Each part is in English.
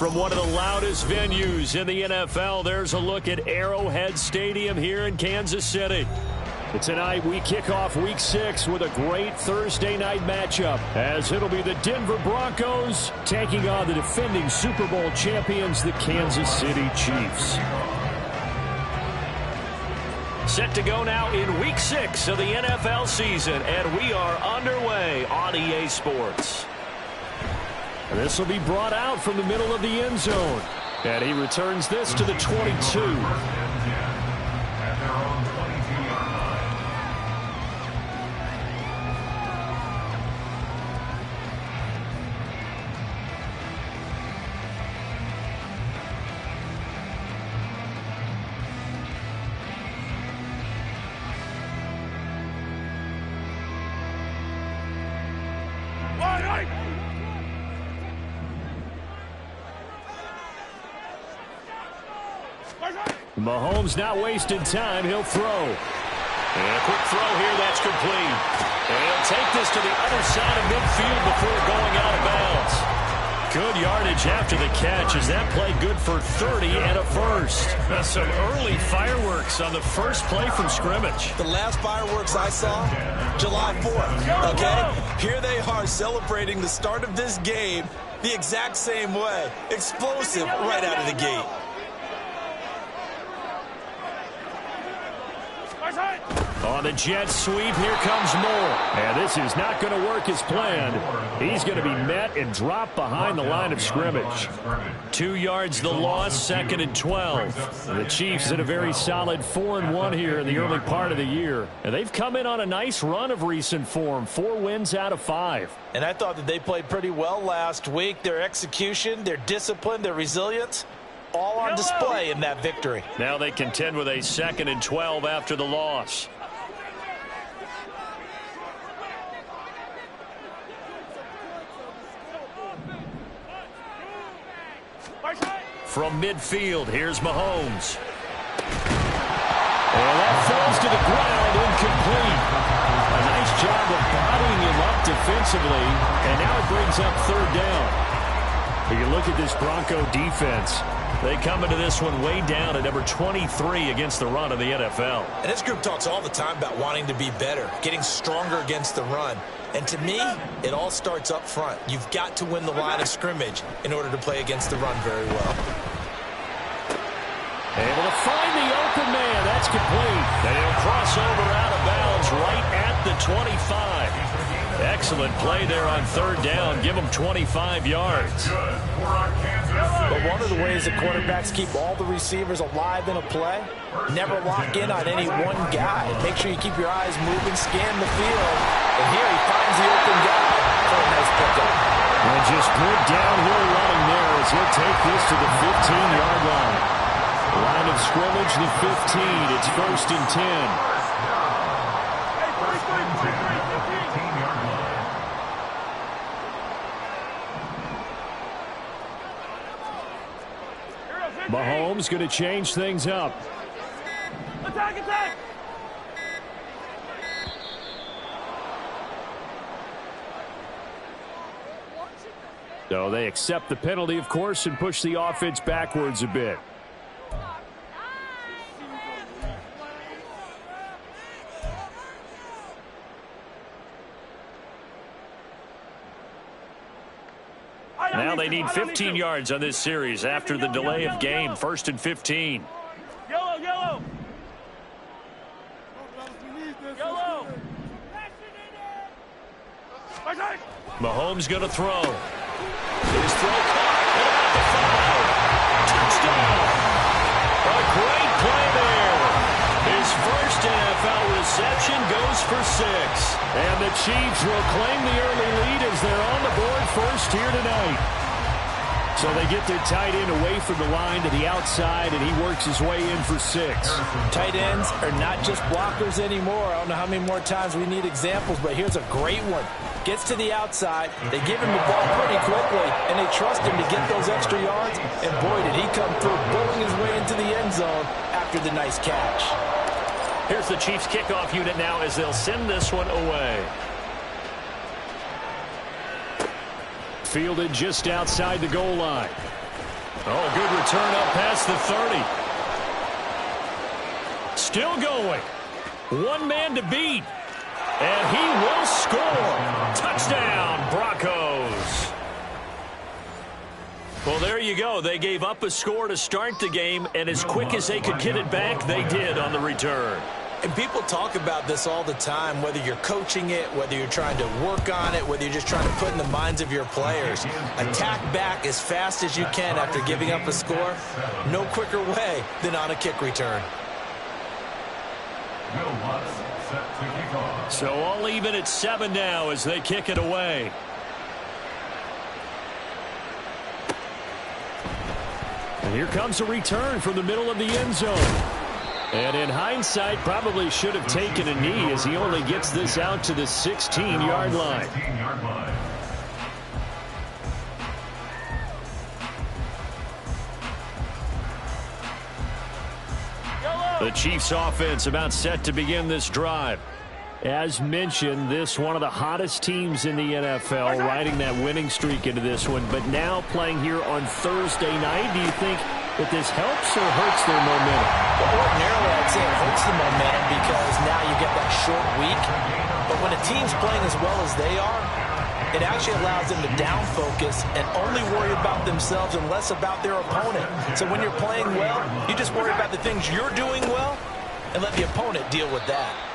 From one of the loudest venues in the NFL, there's a look at Arrowhead Stadium here in Kansas City. Tonight, we kick off Week 6 with a great Thursday night matchup, as it'll be the Denver Broncos taking on the defending Super Bowl champions, the Kansas City Chiefs. Set to go now in Week 6 of the NFL season, and we are underway on EA Sports. This will be brought out from the middle of the end zone, and he returns this to the 22. Mahomes not wasting time. He'll throw. And a quick throw here. That's complete. And he'll take this to the other side of midfield before going out of bounds. Good yardage after the catch. Is that play good for 30 and a first? Some early fireworks on the first play from scrimmage. The last fireworks I saw, July 4th, okay? Here they are celebrating the start of this game the exact same way. Explosive right out of the gate. On the jet sweep, here comes Moore. And this is not going to work as planned. He's going to be met and dropped behind the line of scrimmage. 2 yards the loss, 2nd and 12. The Chiefs in a very solid 4-1 here in the early part of the year. And they've come in on a nice run of recent form. 4 wins out of 5. And I thought that they played pretty well last week. Their execution, their discipline, their resilience, all on display in that victory. Now they contend with a 2nd and 12 after the loss. From midfield, here's Mahomes. And that falls to the ground, incomplete. A nice job of bodying him up defensively, and now it brings up 3rd down. You look at this Bronco defense. They come into this one way down at number 23 against the run of the NFL. And this group talks all the time about wanting to be better, getting stronger against the run. And to me, it all starts up front. You've got to win the line of scrimmage in order to play against the run very well. Able to find the open man. That's complete. And he'll cross over out of bounds right at the 25. Excellent play there on 3rd down. Give them 25 yards. But one of the ways that quarterbacks keep all the receivers alive in a play, never lock in on any one guy. Make sure you keep your eyes moving, scan the field. And here he finds the open guy for a nice pickup. And just good downhill running there as he'll take this to the 15-yard line. Line of scrimmage, the 15. It's 1st and 10. Mahomes going to change things up. Attack, attack! So they accept the penalty, of course, and push the offense backwards a bit. Now they need 15 yards on this series after the delay of game. 1st and 15. Yellow, yellow. Yellow. Mahomes going to throw. His throw caught at the 5. Touchdown. A great play there. His first NFL reception goes for 6. And the Chiefs will claim the early lead as they're on the board first here tonight. So they get their tight end away from the line to the outside, and he works his way in for 6. Tight ends are not just blockers anymore. I don't know how many more times we need examples, but here's a great one. Gets to the outside, they give him the ball pretty quickly, and they trust him to get those extra yards, and boy, did he come through, bowling his way into the end zone after the nice catch. Here's the Chiefs kickoff unit now as they'll send this one away. Fielded just outside the goal line. Oh, good return up past the 30. Still going. One man to beat. And he will score. Touchdown, Broncos. Well, there you go. They gave up a score to start the game, and as quick as they could get it back, they did on the return. And people talk about this all the time, whether you're coaching it, whether you're trying to work on it, whether you're just trying to put in the minds of your players. Attack back as fast as you can after giving up a score. No quicker way than on a kick return. So all even at 7 now as they kick it away. And here comes a return from the middle of the end zone. And in hindsight, probably should have taken a knee as he only gets this out to the 16-yard line. The Chiefs offense about set to begin this drive. As mentioned, this one of the hottest teams in the NFL, riding that winning streak into this one, but now playing here on Thursday night. Do you think that this helps or hurts their momentum? Well, ordinarily, I'd say it hurts the momentum because now you get that short week. But when a team's playing as well as they are, it actually allows them to down focus and only worry about themselves and less about their opponent. So when you're playing well, you just worry about the things you're doing well and let the opponent deal with that.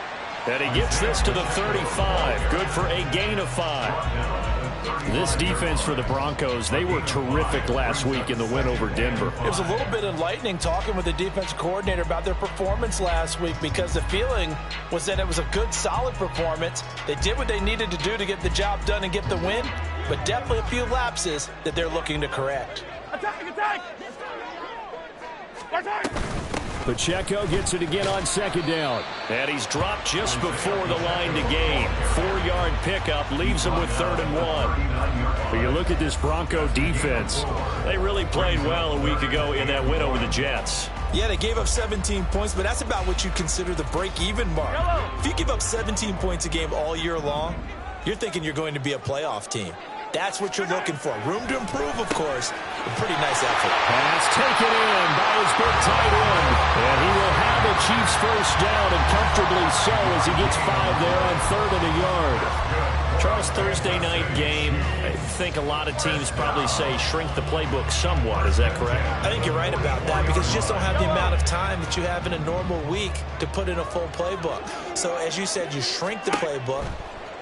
And he gets this to the 35. Good for a gain of 5. This defense for the Broncos, they were terrific last week in the win over Denver. It was a little bit enlightening talking with the defensive coordinator about their performance last week because the feeling was that it was a good, solid performance. They did what they needed to do to get the job done and get the win, but definitely a few lapses that they're looking to correct. Attack! Attack! Attack! Pacheco gets it again on second down. And he's dropped just before the line to gain. 4-yard pickup leaves him with 3rd and 1. But you look at this Bronco defense. They really played well a week ago in that win over the Jets. Yeah, they gave up 17 points, but that's about what you consider the break-even mark. If you give up 17 points a game all year long, you're thinking you're going to be a playoff team. That's what you're looking for. Room to improve, of course. A pretty nice effort. Pass taken in by his big tight end. And he will have the Chiefs first down, and comfortably so as he gets 5 there on 3rd and a yard. Charles, Thursday night game, I think a lot of teams probably say shrink the playbook somewhat. Is that correct? I think you're right about that because you just don't have the amount of time that you have in a normal week to put in a full playbook. So as you said, you shrink the playbook.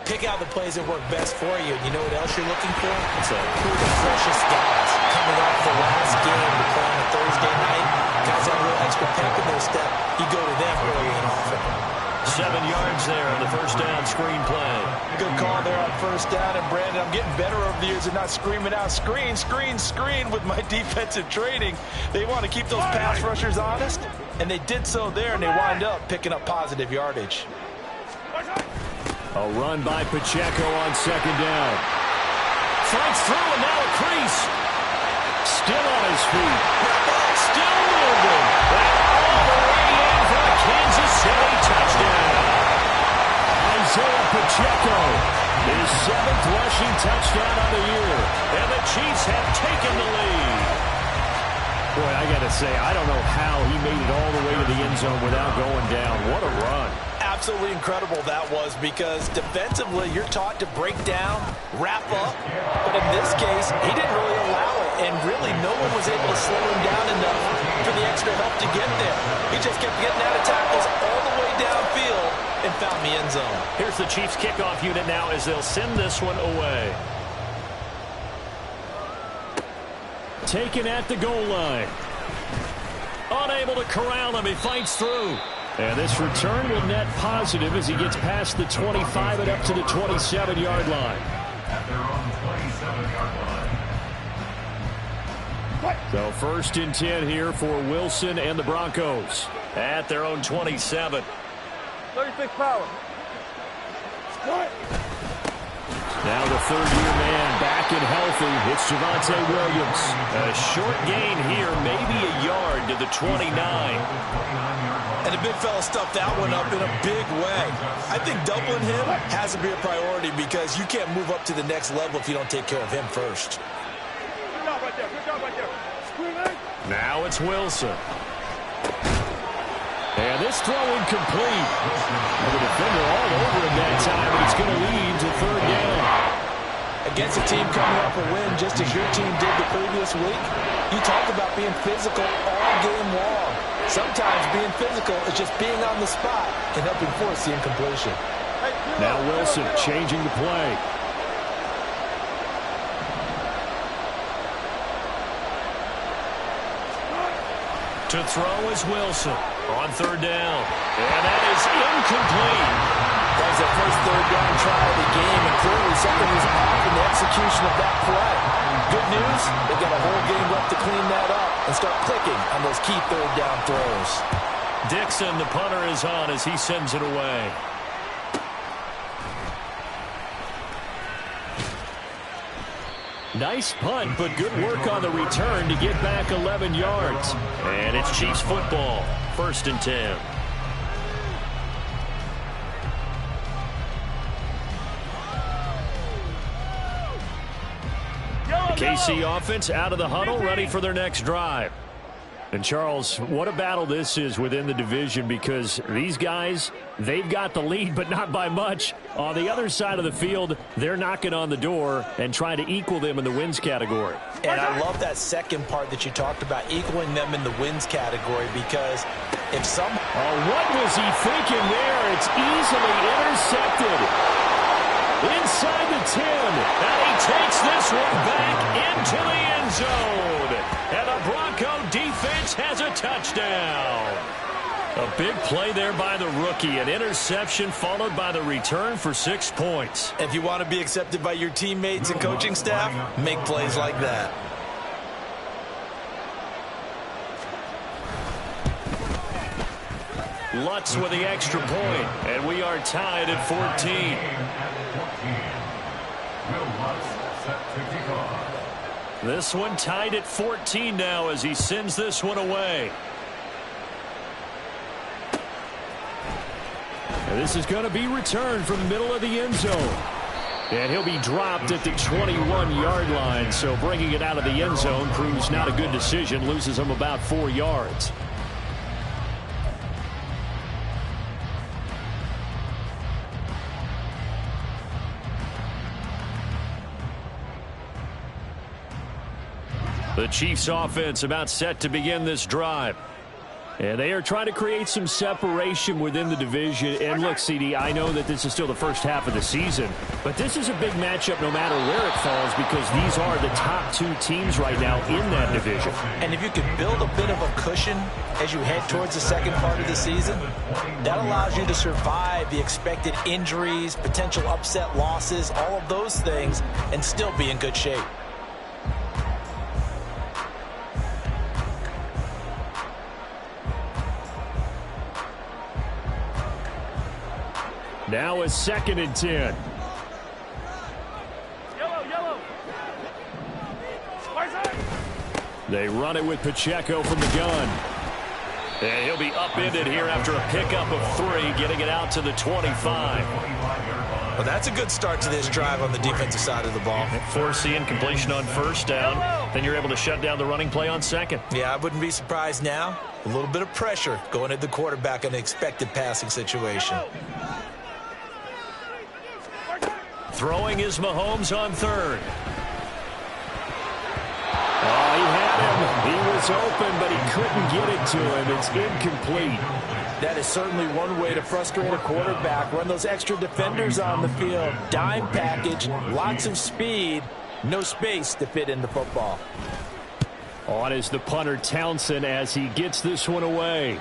Pick out the plays that work best for you. You know what else you're looking for? It's who are the freshest guys coming off the last game to play on a Thursday night. Guys have a little extra pep in their step. You go to them early and often. 7 yards there on the first down screen play. Good call there on first down. And Brandon, I'm getting better over the years and not screaming out screen, screen, screen with my defensive training. They want to keep those pass rushers honest, and they did so there, and they wind up picking up positive yardage. A run by Pacheco on second down. Fights through and now a crease. Still on his feet. Still moving. And all the way in for a Kansas City touchdown. Isaiah Pacheco, his 7th rushing touchdown of the year. And the Chiefs have taken the lead. Boy, I got to say, I don't know how he made it all the way to the end zone without going down. What a run. Absolutely incredible that was because defensively you're taught to break down, wrap up, but in this case he didn't really allow it, and really no one was able to slow him down enough for the extra help to get there. He just kept getting out of tackles all the way downfield and found the end zone. Here's the Chiefs kickoff unit now as they'll send this one away. Taken at the goal line. Unable to corral him, he fights through. And this return will net positive as he gets past the 25 and up to the 27-yard line. So 1st and 10 here for Wilson and the Broncos at their own 27. 36 power. Now the 3rd-year man back and healthy. It's Javonte Williams. A short gain here, maybe a yard to the 29. And the big fella stuffed that one up in a big way. I think doubling him has to be a priority because you can't move up to the next level if you don't take care of him first. Good job right there. Good job right there. Now it's Wilson. And this throw incomplete. The defender all over him that time, and it's going to lead to third down. Against a team coming off a win just as your team did the previous week, you talked about being physical all game long. Sometimes being physical is just being on the spot and helping force the incompletion. Now Wilson changing the play. To throw is Wilson on third down. And that is incomplete. That was their first third down try of the game, and clearly something was off in the execution of that play. Good news, they've got a whole game left to clean that up and start clicking on those key third down throws. Dixon, the punter, is on as he sends it away. Nice punt, but good work on the return to get back 11 yards. And it's Chiefs football, 1st and 10. KC offense out of the huddle, ready for their next drive. And Charles, what a battle this is within the division, because these guys, they've got the lead, but not by much. On the other side of the field, they're knocking on the door and trying to equal them in the wins category. And I love that second part that you talked about, equaling them in the wins category, because if some... Oh, what was he thinking there? It's easily intercepted. Inside the 10, and he takes this one back into the end zone. And the Bronco defense has a touchdown. A big play there by the rookie. An interception followed by the return for 6 points. If you want to be accepted by your teammates and coaching staff, make plays like that. Lutz with the extra point, and we are tied at 14. This one tied at 14 now as he sends this one away. And this is going to be returned from the middle of the end zone. And he'll be dropped at the 21-yard line, so bringing it out of the end zone proves not a good decision, loses him about 4 yards. The Chiefs offense about set to begin this drive. And they are trying to create some separation within the division. And look, CD, I know that this is still the first half of the season, but this is a big matchup no matter where it falls, because these are the top 2 teams right now in that division. And if you can build a bit of a cushion as you head towards the second part of the season, that allows you to survive the expected injuries, potential upset losses, all of those things, and still be in good shape. Now a 2nd and 10. Yellow. They run it with Pacheco from the gun. And he'll be upended here after a pickup of 3, getting it out to the 25. Well, that's a good start to this drive on the defensive side of the ball. Force the incompletion on 1st down. Then you're able to shut down the running play on 2nd. Yeah, I wouldn't be surprised now. A little bit of pressure going at the quarterback in an expected passing situation. Throwing is Mahomes on 3rd. Oh, he had him. He was open, but he couldn't get it to him. It's incomplete. That is certainly one way to frustrate a quarterback. Run those extra defenders on the field. Dime package, lots of speed, no space to fit in the football. On is the punter, Townsend, as he gets this one away.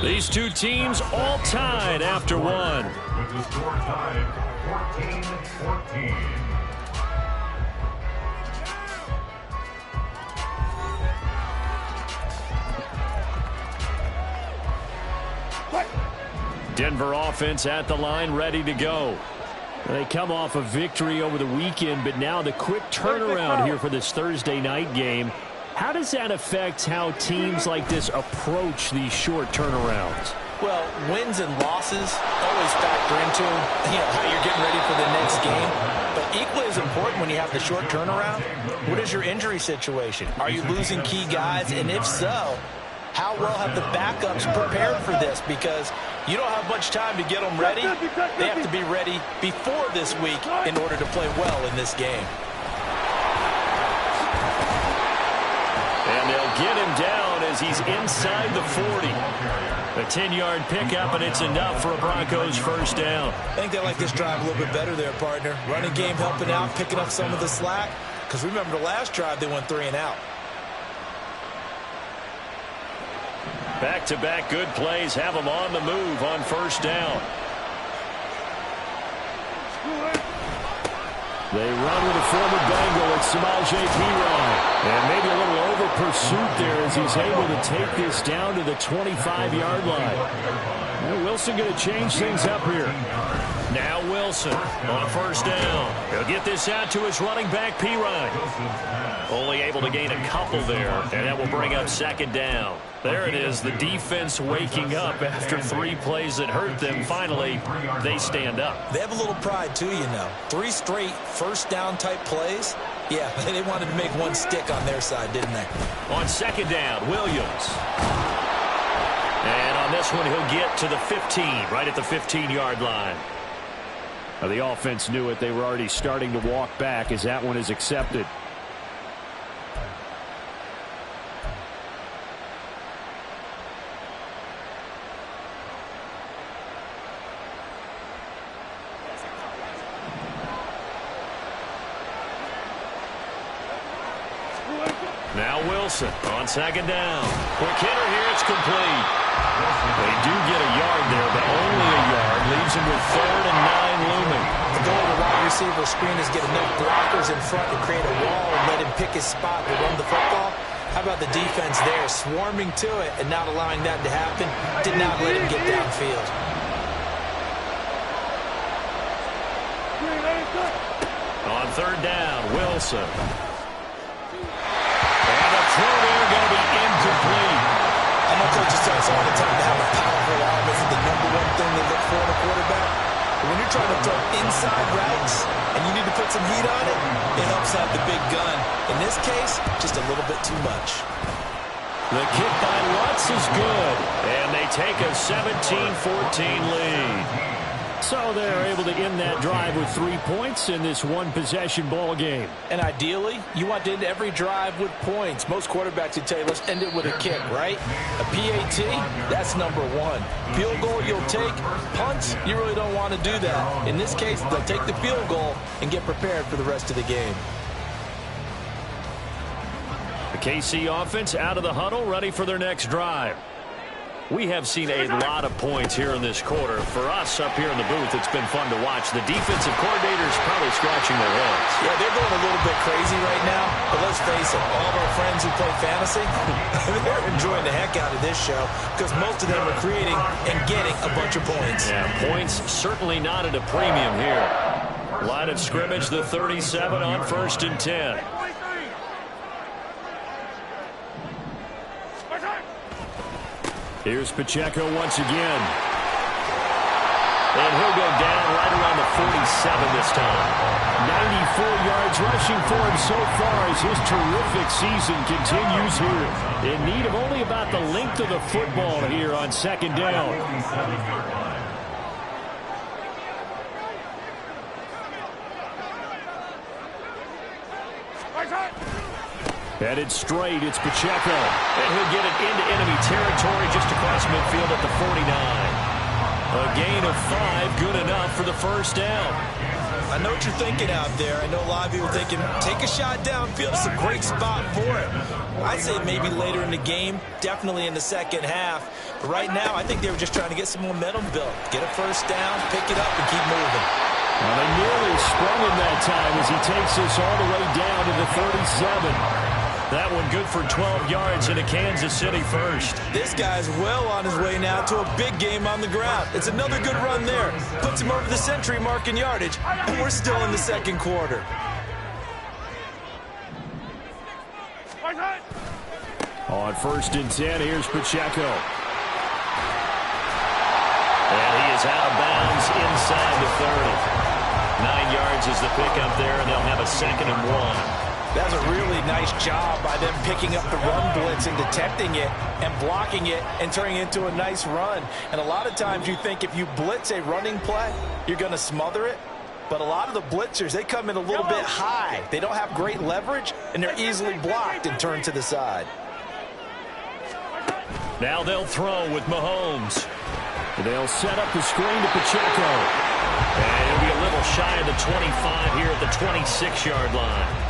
These 2 teams all tied after 1. With the score tied 14-14. Denver offense at the line, ready to go. They come off a victory over the weekend, but now the quick turnaround here for this Thursday night game. How does that affect how teams like this approach these short turnarounds? Well, wins and losses always factor into how you're getting ready for the next game. But equally as important when you have the short turnaround, what is your injury situation? Are you losing key guys? And if so, how well have the backups prepared for this? Because you don't have much time to get them ready. They have to be ready before this week in order to play well in this game. And they'll get him down as he's inside the 40. A 10-yard pickup, and it's enough for a Broncos first down. I think they like this drive a little bit better there, partner. Running game helping out, picking up some of the slack. Because remember the last drive, they went 3 and out. Back-to-back good plays have them on the move on first down. They run with a former Bengal. It's Samaje Perine. And maybe a little over-pursuit there as he's able to take this down to the 25-yard line. And Wilson going to change things up here. Now Wilson on first down. He'll get this out to his running back, Perine. Only able to gain a couple there, and that will bring up second down. There it is, the defense waking up after 3 plays that hurt them. Finally, they stand up. They have a little pride, too, you know. 3 straight first down type plays. Yeah, they wanted to make one stick on their side, didn't they? On second down, Williams. And on this one, he'll get to the 15, right at the 15-yard line. Now, the offense knew it. They were already starting to walk back as that one is accepted. Now Wilson on second down. Quick hitter here, it's complete. They do get a yard there, but only a yard. Leaves him with 3rd and 9 looming. The goal of the wide receiver screen is get enough blockers in front to create a wall and let him pick his spot to run the football. How about the defense there, swarming to it and not allowing that to happen? Did not let him get downfield. On third down, Wilson. And the throw there going to be incomplete. I know coaches tell us all the time to have a powerful arm is the #1 thing they look for in a quarterback. But when you're trying to throw inside routes and you need to put some heat on it, it helps have the big gun. In this case, just a little bit too much. The kick by Lutz is good. And they take a 17-14 lead. So they're able to end that drive with 3 points in this one-possession ball game. And ideally, you want to end every drive with points. Most quarterbacks would tell you, let's end it with a kick, right? A PAT, that's #1. Field goal, you'll take. Punts, you really don't want to do that. In this case, they'll take the field goal and get prepared for the rest of the game. The KC offense out of the huddle, ready for their next drive. We have seen a lot of points here in this quarter. For us up here in the booth, it's been fun to watch. The defensive coordinators probably scratching their heads. Yeah, they're going a little bit crazy right now. But let's face it, all of our friends who play fantasy, they're enjoying the heck out of this show because most of them are creating and getting a bunch of points. Yeah, points certainly not at a premium here. Line of scrimmage, the 37 on 1st and 10. Here's Pacheco once again. And he'll go down right around the 47 this time. 94 yards rushing for him so far as his terrific season continues here. In need of only about the length of the football here on second down. Headed straight, it's Pacheco. And he'll get it into enemy territory just across midfield at the 49. A gain of 5, good enough for the first down. I know what you're thinking out there. I know a lot of people are thinking, take a shot downfield. It's a great spot for it. I'd say maybe later in the game, definitely in the second half. But right now, I think they were just trying to get some momentum built. Get a first down, pick it up, and keep moving. Well, they nearly sprung him that time as he takes this all the way down to the 37. That one good for 12 yards into Kansas City first. This guy's well on his way now to a big game on the ground. It's another good run there. Puts him over the century mark in yardage, and we're still in the second quarter. On 1st and 10, here's Pacheco. And he is out of bounds inside the 30. 9 yards is the pickup there, and they'll have a 2nd and 1. That's a really nice job by them picking up the run blitz and detecting it and blocking it and turning it into a nice run. And a lot of times you think if you blitz a running play, you're going to smother it. But a lot of the blitzers, they come in a little bit high. They don't have great leverage, and they're easily blocked and turned to the side. Now they'll throw with Mahomes. They'll set up the screen to Pacheco. And it'll be a little shy of the 25 here at the 26-yard line.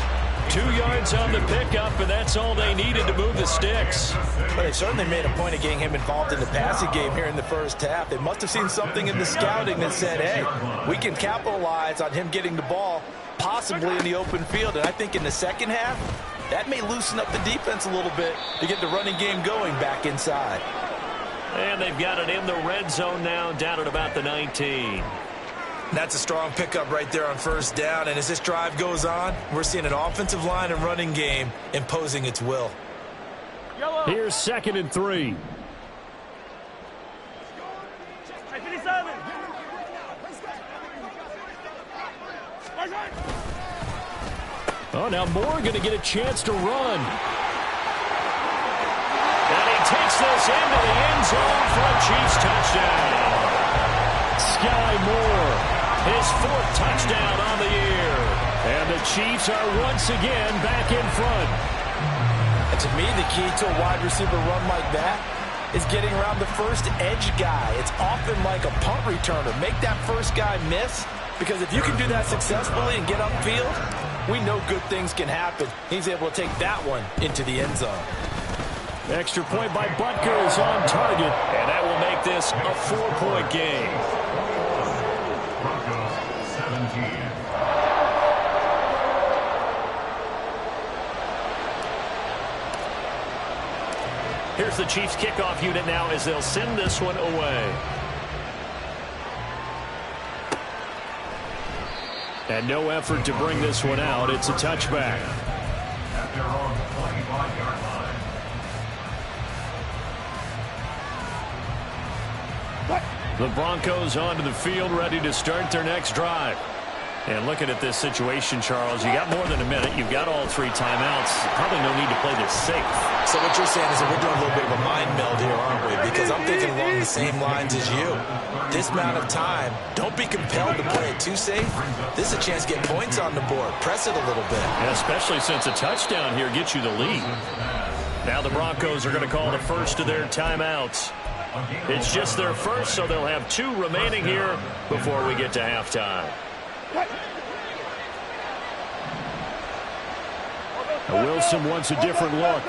2 yards on the pickup, and that's all they needed to move the sticks. But they certainly made a point of getting him involved in the passing game here in the first half. They must have seen something in the scouting that said, hey, we can capitalize on him getting the ball, possibly in the open field. And I think in the second half, that may loosen up the defense a little bit to get the running game going back inside. And they've got it in the red zone now, down at about the 19. That's a strong pickup right there on first down. And as this drive goes on, we're seeing an offensive line and running game imposing its will. Here's 2nd and 3. Oh, now Moore going to get a chance to run. And he takes this into the end zone for a Chiefs touchdown. Sky Moore. His 4th touchdown on the year. And the Chiefs are once again back in front. And to me, the key to a wide receiver run like that is getting around the first edge guy. It's often like a punt returner. Make that first guy miss, because if you can do that successfully and get upfield, we know good things can happen. He's able to take that one into the end zone. Extra point by Butker is on target. And that will make this a 4-point game. Broncos 17. Here's the Chiefs kickoff unit now as they'll send this one away. And no effort to bring this one out. It's a touchback. At their own 25-yard line. The Broncos onto the field, ready to start their next drive. And looking at this situation, Charles, you got more than a minute. You've got all 3 timeouts. Probably no need to play this safe. So what you're saying is that we're doing a little bit of a mind meld here, aren't we? Because I'm thinking along the same lines as you. This amount of time, don't be compelled to play it too safe. This is a chance to get points on the board. Press it a little bit. Yeah, especially since a touchdown here gets you the lead. Now the Broncos are going to call the first of their timeouts. It's just their first, so they'll have 2 remaining here before we get to halftime. Wilson wants a different look.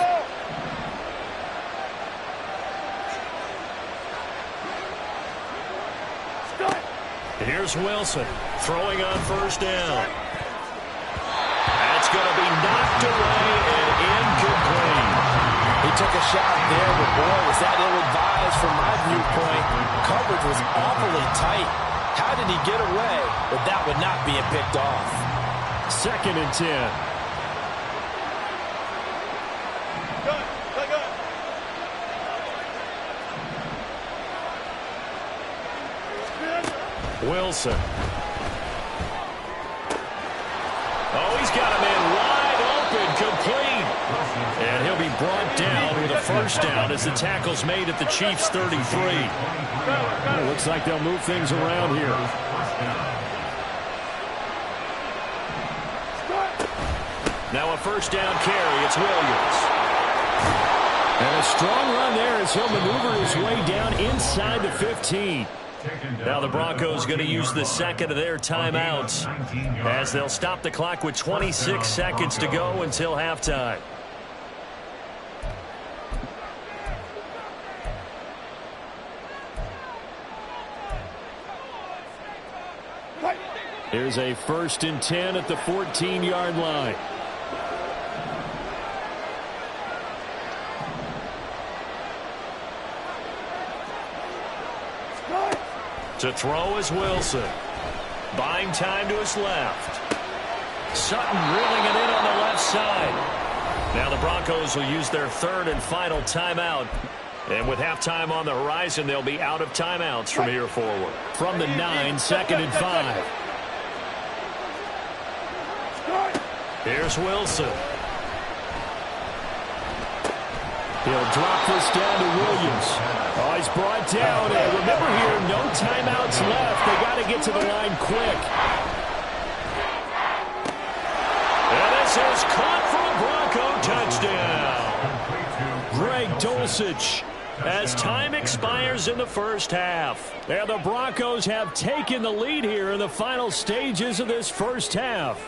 Here's Wilson throwing on first down. That's going to be knocked away and incomplete. He took a shot there, but boy, was that ill-advised from my viewpoint. Coverage was awfully tight. How did he get away with that one not being picked off? 2nd and 10. Wilson. Oh, he's got him in wide open, complete. And he'll be brought down with a first down as the tackle's made at the Chiefs' 33. It looks like they'll move things around here. Now a first down carry. It's Williams. And a strong run there as he'll maneuver his way down inside the 15. Now the Broncos going to use the 2nd of their timeouts as they'll stop the clock with 26 seconds to go until halftime. Here's a 1st and 10 at the 14-yard line. To throw is Wilson. Buying time to his left. Sutton reeling it in on the left side. Now the Broncos will use their 3rd and final timeout. And with halftime on the horizon, they'll be out of timeouts from here forward. From the 9, 2nd and 5. Here's Wilson. He'll drop this down to Williams. Oh, he's brought down. And remember here, no timeouts left. They got to get to the line quick. And this is caught for a Bronco touchdown. Greg Dulcich, as time expires in the first half. And the Broncos have taken the lead here in the final stages of this first half.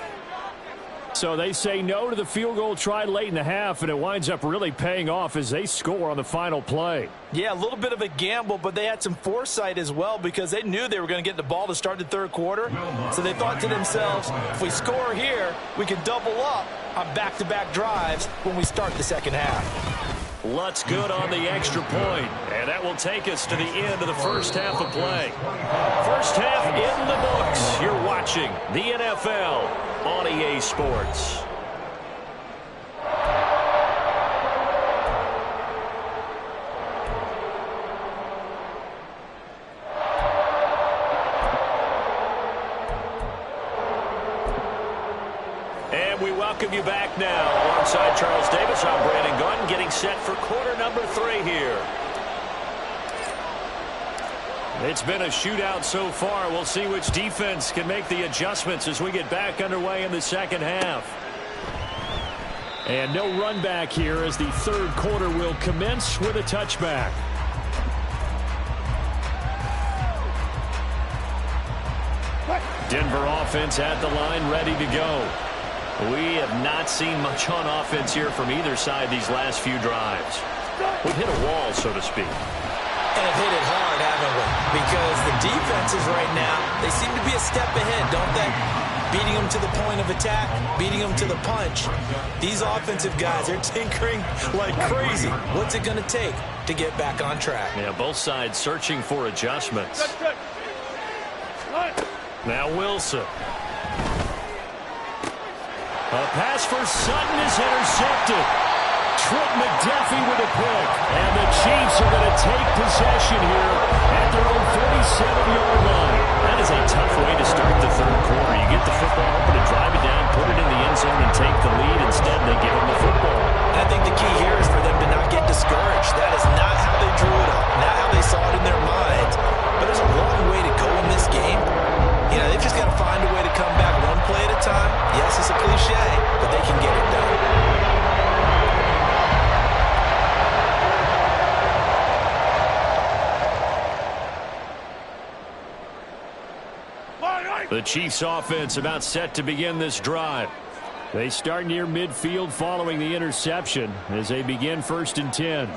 So they say no to the field goal tried late in the half, and it winds up really paying off as they score on the final play. Yeah, a little bit of a gamble, but they had some foresight as well because they knew they were going to get the ball to start the third quarter. So they thought to themselves, if we score here, we can double up on back-to-back drives when we start the second half. Lutz good on the extra point, and that will take us to the end of the first half of play. First half in the books. You're watching the NFL on EA Sports. And we welcome you back now. Alongside Charles Davis, I'm Brandon Gordon, getting set for quarter number 3 here. It's been a shootout so far. We'll see which defense can make the adjustments as we get back underway in the second half. And no run back here as the third quarter will commence with a touchback. Denver offense at the line, ready to go. We have not seen much on offense here from either side these last few drives. We've hit a wall, so to speak. And have hit it hard, haven't we? Because the defenses right now, they seem to be a step ahead, don't they? Beating them to the point of attack, beating them to the punch. These offensive guys, they're tinkering like crazy. What's it going to take to get back on track? Yeah, both sides searching for adjustments. Now Wilson. A pass for Sutton is intercepted. Trent McDuffie with a pick. And the Chiefs are going to take possession here at their own 47-yard line. That is a tough way to start the third quarter. You get the football open and drive it down, put it in the end zone, and take the lead. Instead, they give them the football. And I think the key here is for them to not get discouraged. That is not how they drew it up, not how they saw it in their minds. But there's a long way to go in this game. You know, they've just got to find a way to come back one play at a time. Yes, it's a cliche, but they can get it done. The Chiefs offense about set to begin this drive. They start near midfield following the interception as they begin 1st and 10.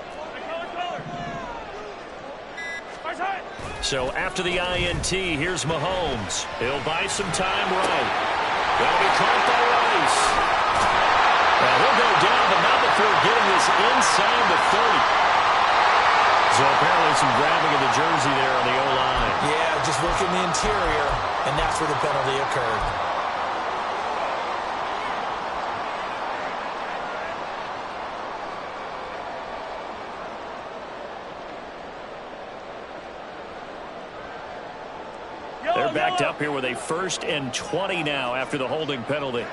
So after the INT, here's Mahomes. He'll buy some time right. Gonna be caught by Rice. Now he'll go down, but not before getting this inside the 30. So apparently some grabbing of the jersey there on the O-line. Yeah, just working the interior, and that's where the penalty occurred. They're backed up here with a 1st and 20 now after the holding penalty.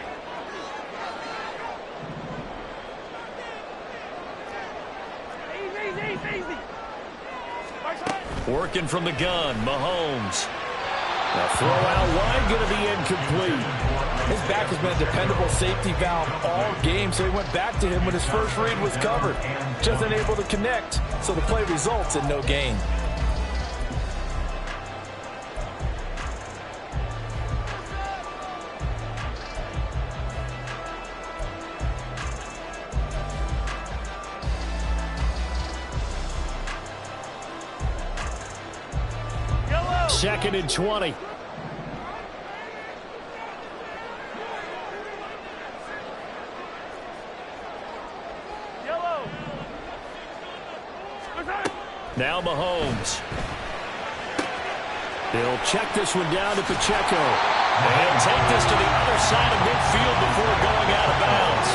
Working from the gun, Mahomes. A throw out wide, going to be incomplete. His back has been a dependable safety valve all game, so he went back to him when his first read was covered. Just unable to connect, so the play results in no gain. Second and 20. Now Mahomes. He'll check this one down to Pacheco. And take this to the other side of midfield before going out of bounds.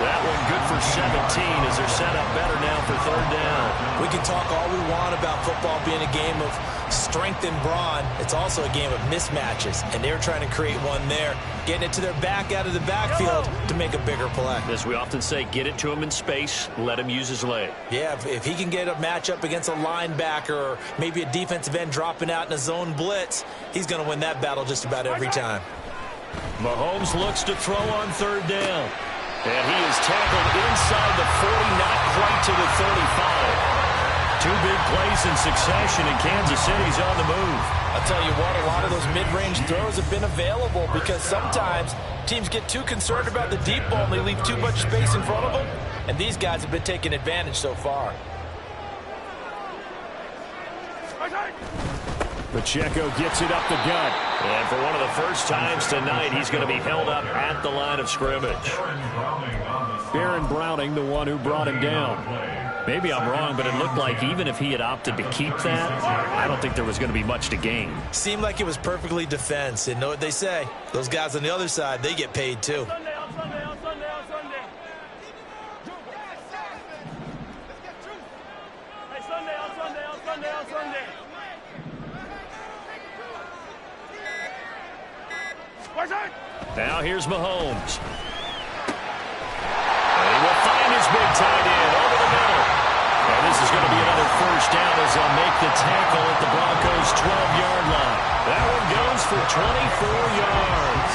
That one good for 17 as they're set up better now for 3rd down. We can talk all we want about football being a game of strength and brawn. It's also a game of mismatches, and they're trying to create one there, getting it to their back out of the backfield to make a bigger play. As we often say, get it to him in space, let him use his leg. Yeah, if he can get a matchup against a linebacker or maybe a defensive end dropping out in a zone blitz, he's going to win that battle just about every time. Mahomes looks to throw on third down. And he is tackled inside the 40, not quite to the 35. Two big plays in succession, and Kansas City's on the move. I'll tell you what, a lot of those mid-range throws have been available because sometimes teams get too concerned about the deep ball and they leave too much space in front of them, and these guys have been taking advantage so far. Pacheco gets it up the gut. And for one of the first times tonight, he's going to be held up at the line of scrimmage. Baron Browning, the one who brought him down. Maybe I'm wrong, but it looked like even if he had opted to keep that, I don't think there was going to be much to gain. Seemed like it was perfectly defense. And know what they say? Those guys on the other side, they get paid too. Now here's Mahomes. And he will find his big tight end over the middle. And this is going to be another first down as they'll make the tackle at the Broncos' 12-yard line. That one goes for 24 yards.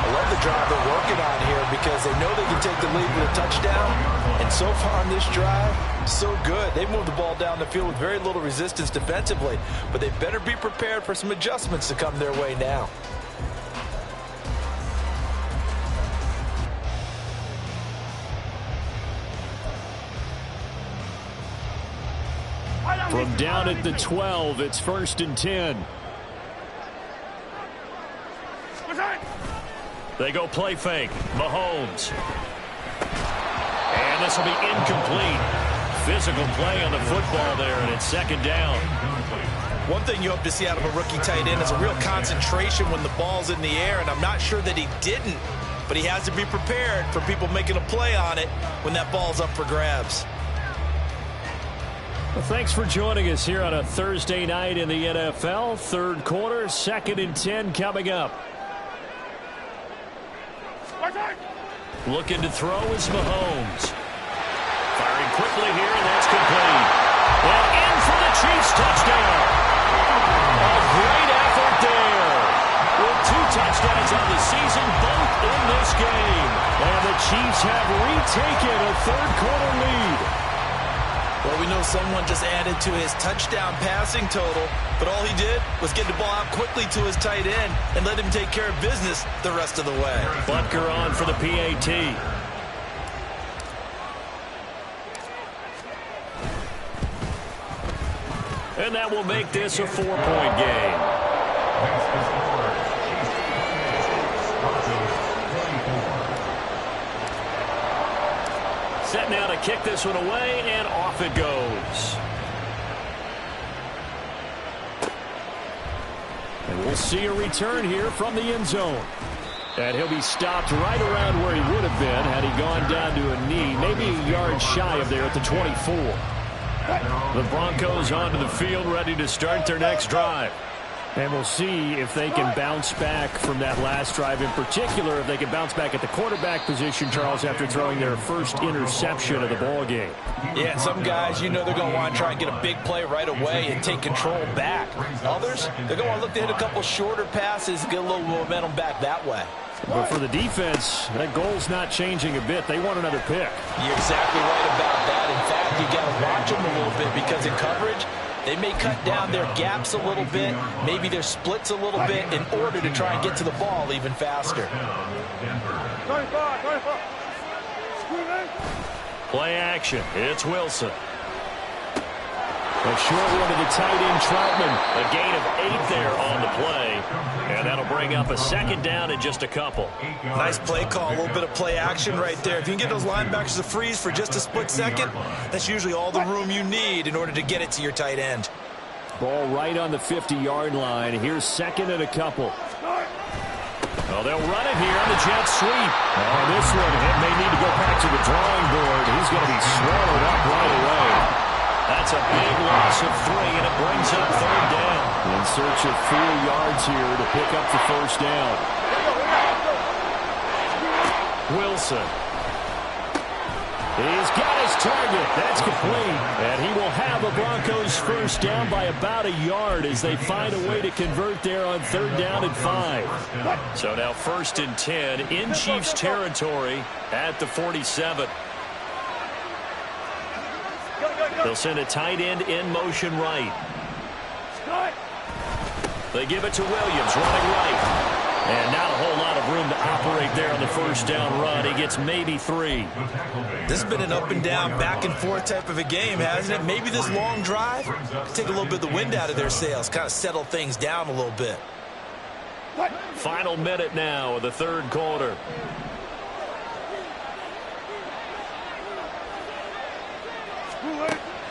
I love the drive they're working on here because they know they can take the lead with a touchdown. And so far on this drive, so good. They moved the ball down the field with very little resistance defensively. But they better be prepared for some adjustments to come their way now. From down at the 12, it's 1st and 10. They go play fake. Mahomes. And this will be incomplete. Physical play on the football there, and it's 2nd down. One thing you hope to see out of a rookie tight end is a real concentration when the ball's in the air, and I'm not sure that he didn't, but he has to be prepared for people making a play on it when that ball's up for grabs. Well, thanks for joining us here on a Thursday night in the NFL. 3rd quarter, 2nd and 10 coming up. Looking to throw is Mahomes. Firing quickly here, and that's complete. And in for the Chiefs touchdown. A great effort there. With 2 touchdowns on the season, both in this game. And the Chiefs have retaken a 3rd quarter lead. Well, we know someone just added to his touchdown passing total, but all he did was get the ball out quickly to his tight end and let him take care of business the rest of the way. Butker on for the PAT. And that will make this a 4-point game. Set now to kick this one away, and off it goes. And we'll see a return here from the end zone. And he'll be stopped right around where he would have been had he gone down to a knee, maybe a yard shy of there at the 24. The Broncos onto the field, ready to start their next drive. And we'll see if they can bounce back from that last drive, in particular if they can bounce back at the quarterback position, Charles, after throwing their first interception of the ball game. Yeah, and some guys, you know they're going to want to try and get a big play right away and take control back. Others, they're going to want to look to hit a couple shorter passes and get a little momentum back that way. But for the defense, that goal's not changing a bit. They want another pick. You're exactly right about that. In fact, you got to watch them a little bit because in coverage, they may cut down their gaps a little bit, maybe their splits a little bit in order to try and get to the ball even faster. Play action. It's Wilson. A short one to the tight end, Troutman. A gain of 8 there on the play. And that'll bring up a 2nd down in just a couple. Nice play call, a little bit of play action right there. If you can get those linebackers to freeze for just a split second, that's usually all the room you need in order to get it to your tight end. Ball right on the 50-yard line. Here's 2nd and a couple. Oh, they'll run it here on the jet sweep. Oh, this one, it may need to go back to the drawing board. He's going to be swallowed up right away. That's a big loss of 3, and it brings up third down. In search of 4 yards here to pick up the first down. Wilson. He's got his target. That's complete. And he will have a Broncos first down by about a yard as they find a way to convert there on third down and 5. So now 1st and 10 in Chiefs territory at the 47. They'll send a tight end in motion right. They give it to Williams running right. And not a whole lot of room to operate there on the first down run. He gets maybe 3. This has been an up and down, back and forth type of a game, hasn't it? Maybe this long drive could take a little bit of the wind out of their sails, kind of settle things down a little bit. Final minute now of the third quarter.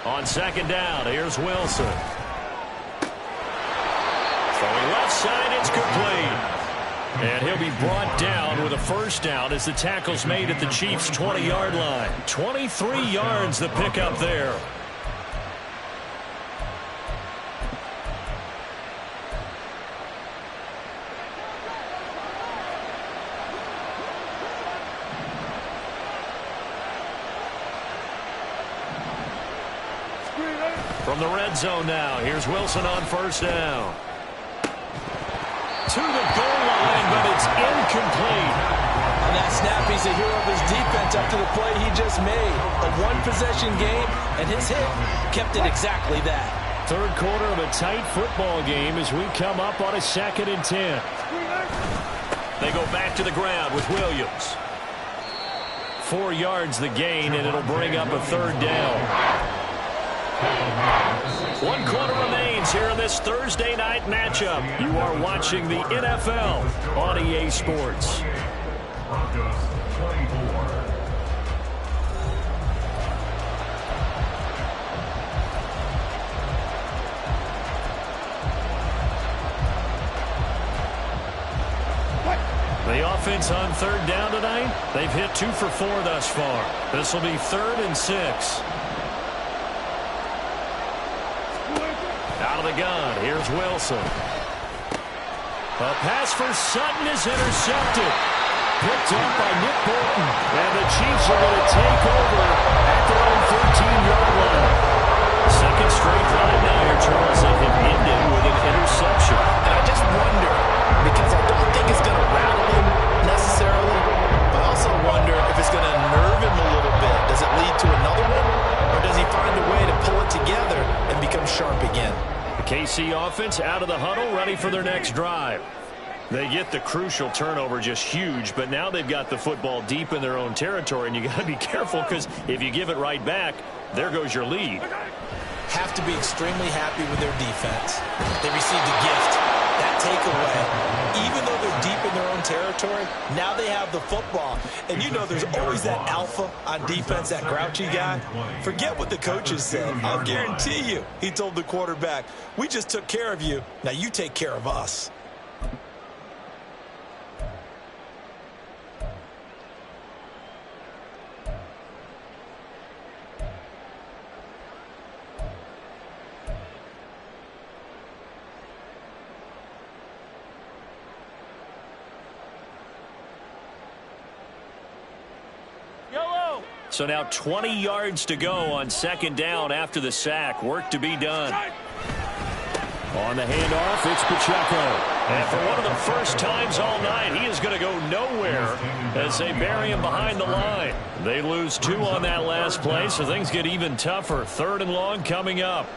On second down, here's Wilson. Throwing left side, it's complete. And he'll be brought down with a first down as the tackle's made at the Chiefs' 20-yard line. 23 yards the pickup there. From the red zone now, here's Wilson on first down. To the goal line, but it's incomplete. On that snap, he's a hero of his defense after the play he just made. A one-possession game, and his hit kept it exactly that. Third quarter of a tight football game as we come up on a 2nd and 10. They go back to the ground with Williams. 4 yards the gain, and it'll bring up a third down. 1 quarter remains here in this Thursday night matchup. You are watching the NFL on EA Sports. Broncos 24. The offense on third down tonight, they've hit 2 for 4 thus far. This will be 3rd and 6. Out of the gun, here's Wilson. A pass for Sutton is intercepted. Picked up by Nick Bolton. And the Chiefs are going to take over at their own 13-yard line. Second straight drive now here, Charles, that have ended with an interception. And I just wonder, because I don't think it's going to rattle him necessarily, but I also wonder if it's going to nerve him a little bit. Does it lead to another one? Or does he find a way to pull it together and become sharp again? The KC offense out of the huddle, ready for their next drive. They get the crucial turnover, just huge, but now they've got the football deep in their own territory, and you got to be careful because if you give it right back, there goes your lead. Have to be extremely happy with their defense. They received a gift. That takeaway, even though they're deep in their own territory, now they have the football. And you know there's always that alpha on defense, that grouchy guy. Forget what the coaches said. I'll guarantee you, he told the quarterback, we just took care of you. Now you take care of us. So now 20 yards to go on second down after the sack. Work to be done. On the handoff, it's Pacheco. And for one of the first times all night, he is going to go nowhere as they bury him behind the line. They lose 2 on that last play, so things get even tougher. 3rd and long coming up.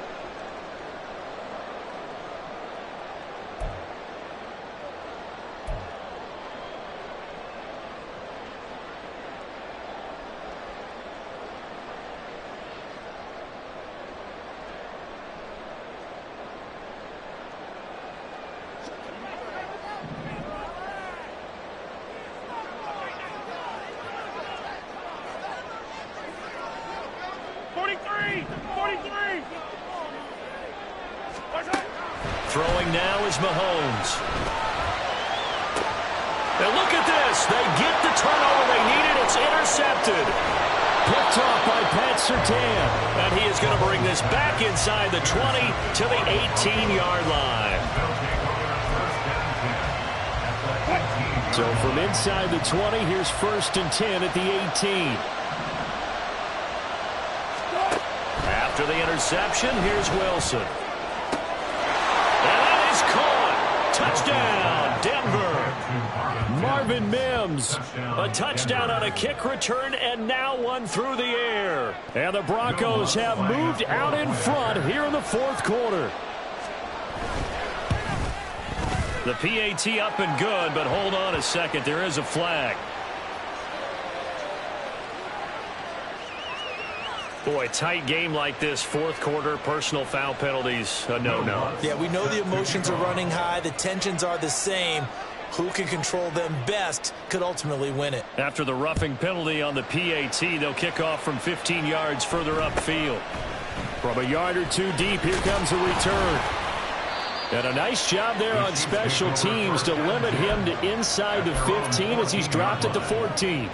Throwing now is Mahomes. And look at this. They get the turnover they needed. It's intercepted. Picked off by Pat Surtain. And he is going to bring this back inside the 20 to the 18-yard line. So from inside the 20, here's 1st and 10 at the 18. After the interception, here's Wilson. And that is caught. Touchdown, Denver. Marvin Mims, a touchdown on a kick return, and now one through the air. And the Broncos have moved out in front here in the 4th quarter. The PAT up and good, but hold on a second. There is a flag. Boy, tight game like this, 4th quarter, personal foul penalties, a no-no. Yeah, we know the emotions are running high. The tensions are the same. Who can control them best could ultimately win it. After the roughing penalty on the PAT, they'll kick off from 15 yards further upfield. From a yard or two deep, here comes a return. And a nice job there on special teams to limit him to inside the 15 as he's dropped it to 14.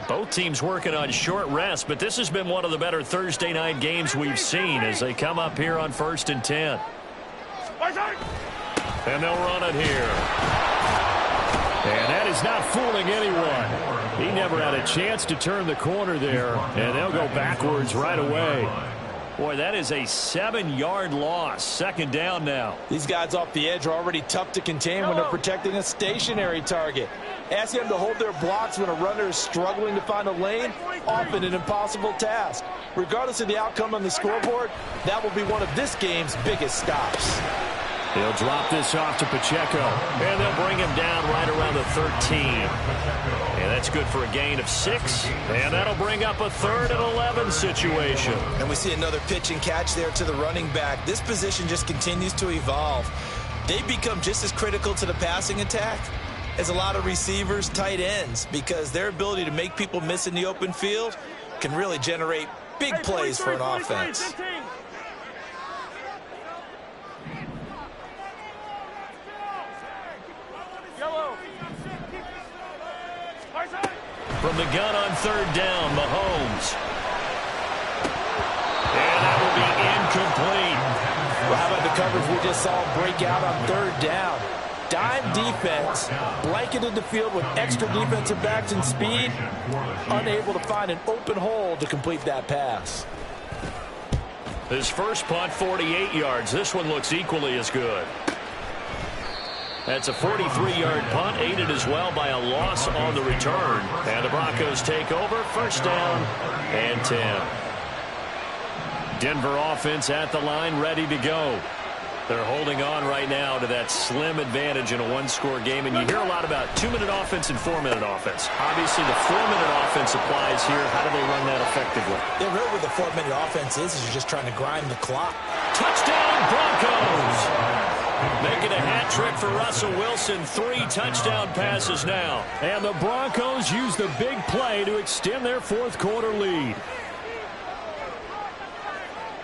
Both teams working on short rest, but this has been one of the better Thursday night games we've seen as they come up here on 1st and 10. And they'll run it here. And that is not fooling anyone. He never had a chance to turn the corner there, and they'll go backwards right away. Boy, that is a 7-yard loss. 2nd down now. These guys off the edge are already tough to contain when they're protecting a stationary target. Asking them to hold their blocks when a runner is struggling to find a lane, often an impossible task. Regardless of the outcome on the scoreboard, that will be one of this game's biggest stops. He'll drop this off to Pacheco. And they'll bring him down right around the 13. And that's good for a gain of 6. And that'll bring up a 3rd and 11 situation. And we see another pitch and catch there to the running back. This position just continues to evolve. They become just as critical to the passing attack as a lot of receivers, tight ends, because their ability to make people miss in the open field can really generate big plays for an offense. From the gun on 3rd down, Mahomes. And that will be incomplete. Well, how about the coverage we just saw break out on 3rd down? Dime defense, blanketed the field with extra defensive backs and speed, unable to find an open hole to complete that pass. His first punt, 48 yards. This one looks equally as good. That's a 43-yard punt, aided as well by a loss on the return. And the Broncos take over, 1st down and 10. Denver offense at the line, ready to go. They're holding on right now to that slim advantage in a 1-score game. And you hear a lot about 2-minute offense and 4-minute offense. Obviously, the 4-minute offense applies here. How do they run that effectively? Yeah, really what the 4-minute offense is you're just trying to grind the clock. Touchdown, Broncos! Making a hat trick for Russell Wilson. 3 touchdown passes now. And the Broncos use the big play to extend their 4th quarter lead.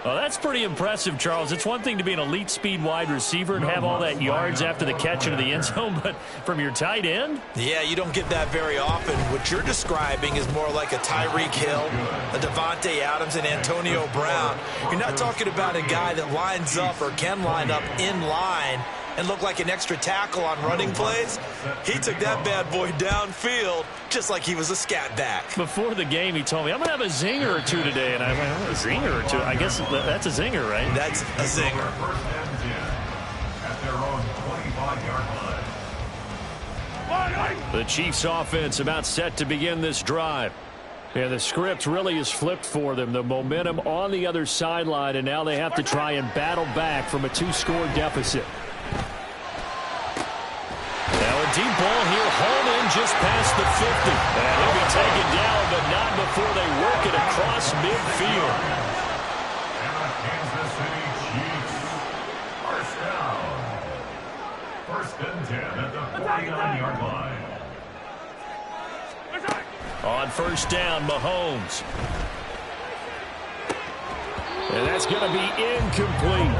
Well, that's pretty impressive, Charles. It's one thing to be an elite speed wide receiver and have all that yards after the catch into the end zone, but from your tight end? Yeah, you don't get that very often. What you're describing is more like a Tyreek Hill, a Devontae Adams, and Antonio Brown. You're not talking about a guy that lines up or can line up in line and look like an extra tackle on running plays. He took that bad boy downfield just like he was a scat back. Before the game, he told me, I'm going to have a zinger or two today. And I went, oh, a zinger or two? I guess that's a zinger, right? That's a zinger. At their own 25-yard line. The Chiefs offense about set to begin this drive. And the script really is flipped for them. The momentum on the other sideline, and now they have to try and battle back from a 2-score deficit. Now a deep ball here, home in just past the 50. And he'll be taken down, but not before they work it across midfield. And the Kansas City Chiefs. 1st down. 1st and 10 at the 49-yard line. On 1st down, Mahomes. And that's going to be incomplete.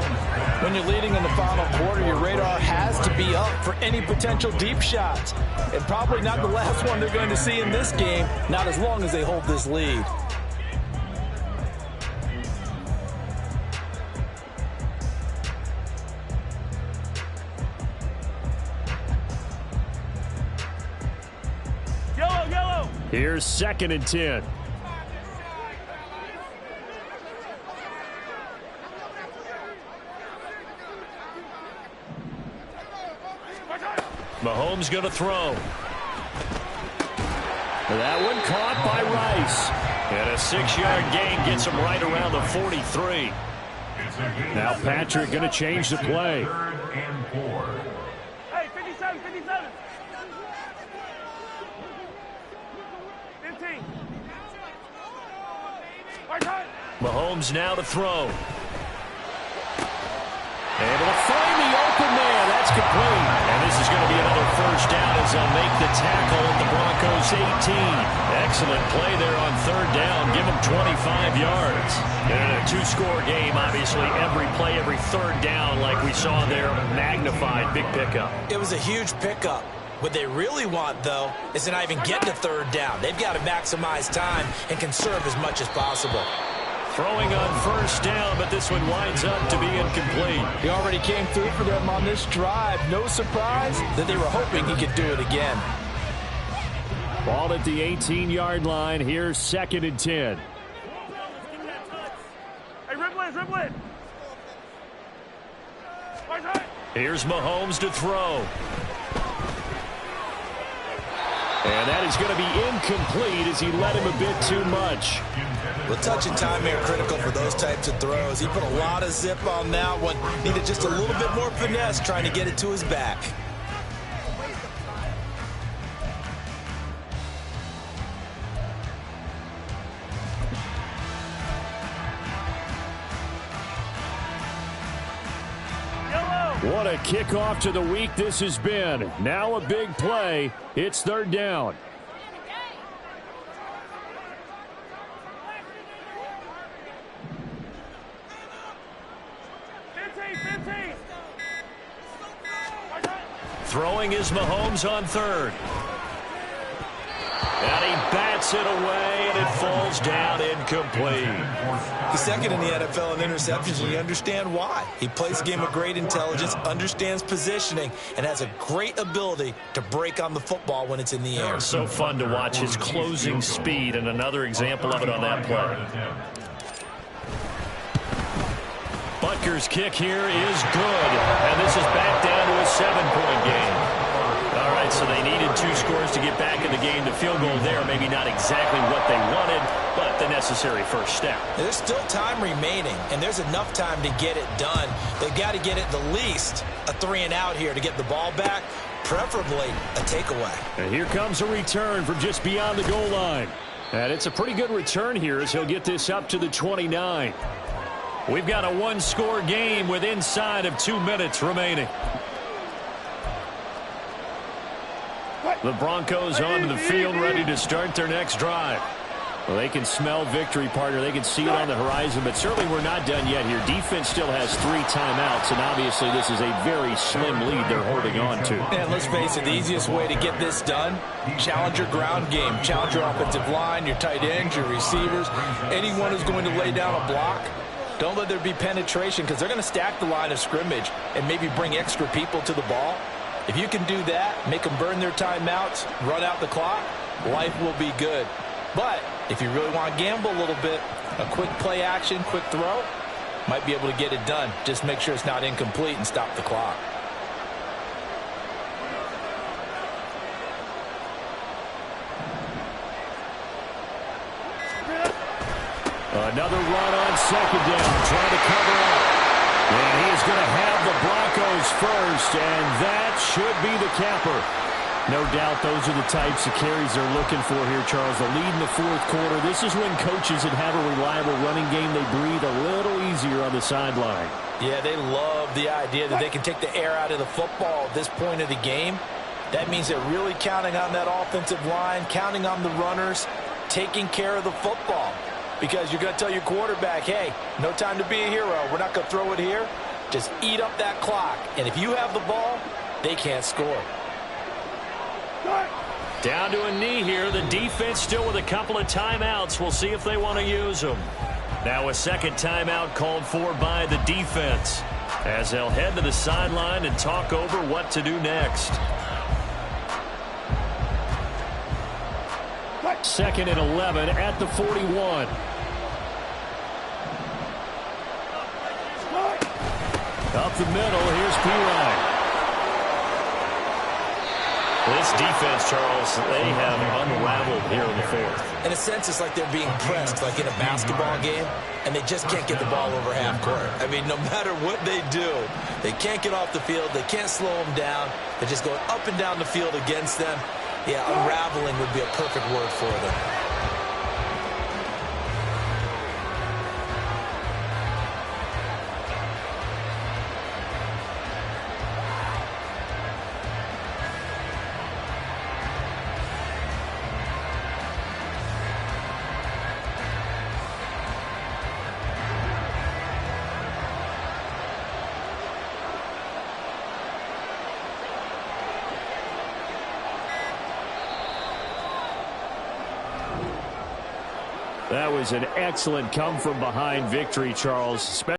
When you're leading in the final quarter, your radar has to be up for any potential deep shots. And probably not the last one they're going to see in this game, not as long as they hold this lead. Yellow. Here's 2nd and 10. Mahomes going to throw. That one caught by Rice. And a 6-yard gain gets him right around the 43. Now Patrick going to change the play. 3rd and 4. Hey, 57. 15. Mahomes now to throw. Able to find the open man. That's complete. And this is going to be another first down as they'll make the tackle at the Broncos 18. Excellent play there on 3rd down. Give them 25 yards. And in a 2-score game, obviously, every play, every 3rd down, like we saw there, magnified. Big pickup. It was a huge pickup. What they really want, though, is to not even get to 3rd down. They've got to maximize time and conserve as much as possible. Throwing on 1st down, but this one winds up to be incomplete. He already came through for them on this drive. No surprise that they were hoping he could do it again. Ball at the 18-yard line. Here's 2nd and 10. Hey, rip it. Here's Mahomes to throw. And that is going to be incomplete as he led him a bit too much. Well, touch and time are critical for those types of throws. He put a lot of zip on that one. Needed just a little bit more finesse trying to get it to his back. What a kickoff to the week this has been. Now a big play. It's 3rd down. Throwing is Mahomes on 3rd. And he bats it away, and it falls down incomplete. He's 2nd in the NFL in interceptions, and you understand why. He plays a game of great intelligence, understands positioning, and has a great ability to break on the football when it's in the air. So fun to watch his closing speed, and another example of it on that play. Butker's kick here is good, and this is back down to a 7-point game. All right, so they needed 2 scores to get back in the game. The field goal there, maybe not exactly what they wanted, but the necessary first step. There's still time remaining, and there's enough time to get it done. They've got to get at the least a 3-and-out here to get the ball back, preferably a takeaway. And here comes a return from just beyond the goal line. And it's a pretty good return here as he'll get this up to the 29. We've got a 1-score game with inside of 2 minutes remaining. The Broncos onto the field, ready to start their next drive. Well, they can smell victory, partner. They can see it on the horizon, but certainly we're not done yet here. Defense still has 3 timeouts, and obviously this is a very slim lead they're holding on to. And let's face it, the easiest way to get this done, challenge your ground game. Challenge your offensive line, your tight ends, your receivers, anyone who's going to lay down a block. Don't let there be penetration because they're going to stack the line of scrimmage and maybe bring extra people to the ball. If you can do that, make them burn their timeouts, run out the clock, life will be good. But if you really want to gamble a little bit, a quick play action, quick throw, might be able to get it done. Just make sure it's not incomplete and stop the clock. Another run on 2nd down, trying to cover up. And he's going to have the Broncos first, and that should be the capper. No doubt those are the types of carries they're looking for here, Charles. The lead in the 4th quarter. This is when coaches that have a reliable running game, they breathe a little easier on the sideline. Yeah, they love the idea that they can take the air out of the football at this point of the game. That means they're really counting on that offensive line, counting on the runners, taking care of the football. because you're going to tell your quarterback, hey, no time to be a hero. We're not going to throw it here. Just eat up that clock. And if you have the ball, they can't score. Down to a knee here. The defense still with a couple of timeouts. We'll see if they want to use them. Now a second timeout called for by the defense, as they'll head to the sideline and talk over what to do next. Second and 11 at the 41. Up the middle, here's P-Line. This defense, Charles, they have unraveled here in the fourth. In a sense, it's like they're being pressed, like in a basketball game, and they just can't get the ball over half court. I mean, no matter what they do, they can't get off the field. They can't slow them down. They're just going up and down the field against them. Yeah, unraveling would be a perfect word for them. That was an excellent come-from-behind victory, Charles.